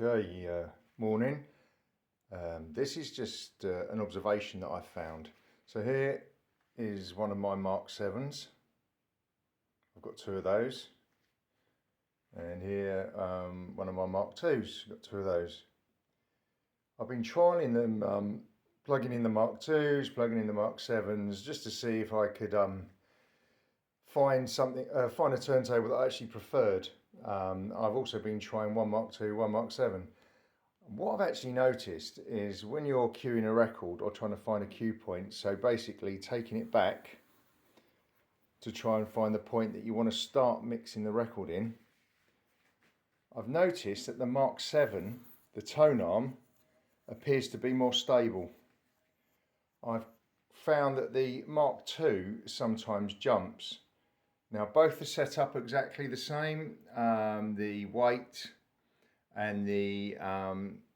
Okay, morning. This is just an observation that I found. So here is one of my MK7s. I've got two of those. And here one of my MK2s, got two of those. I've been trialing them, plugging in the MK2s, plugging in the MK7s, just to see if I could find a turntable that I actually preferred. I've also been trying one MK2, one MK7. What I've actually noticed is when you're cueing a record or trying to find a cue point, so basically taking it back to try and find the point that you want to start mixing the record in, I've noticed that the MK7, the tone arm, appears to be more stable. I've found that the MK2 sometimes jumps. Now both are set up exactly the same. The weight and the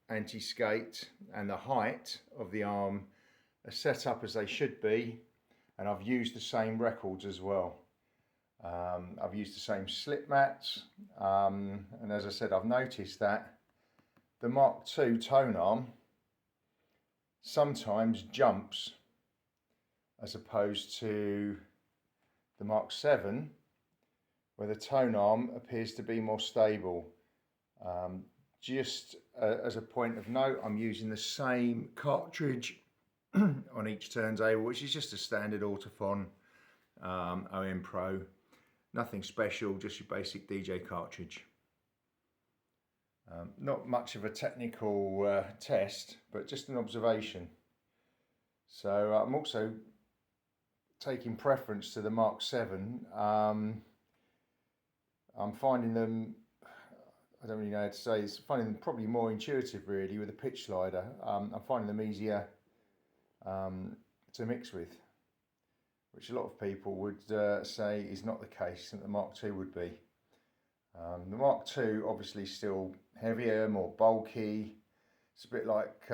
anti-skate and the height of the arm are set up as they should be, and I've used the same records as well. I've used the same slip mats, and as I said, I've noticed that the MK2 tone arm sometimes jumps as opposed to the MK7, where the tone arm appears to be more stable. Just as a point of note, I'm using the same cartridge on each turntable, which is just a standard Autophon OM Pro. Nothing special, just your basic DJ cartridge. Not much of a technical test, but just an observation. So I'm also taking preference to the MK7. I'm finding them, I don't really know how to say, it's finding them probably more intuitive really with a pitch slider. I'm finding them easier to mix with, which a lot of people would say is not the case, and the MK2 would be. The MK2 obviously still heavier, more bulky. It's a bit like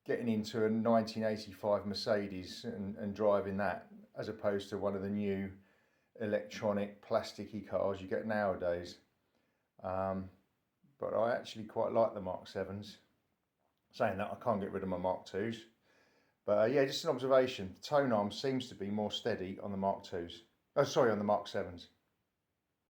getting into a 1985 Mercedes and driving that, as opposed to one of the new electronic plasticky cars you get nowadays. But I actually quite like the MK7s. Saying that, I can't get rid of my MK2s. But yeah, just an observation. The tone arm seems to be more steady on the MK2s. Oh, sorry, on the MK7s.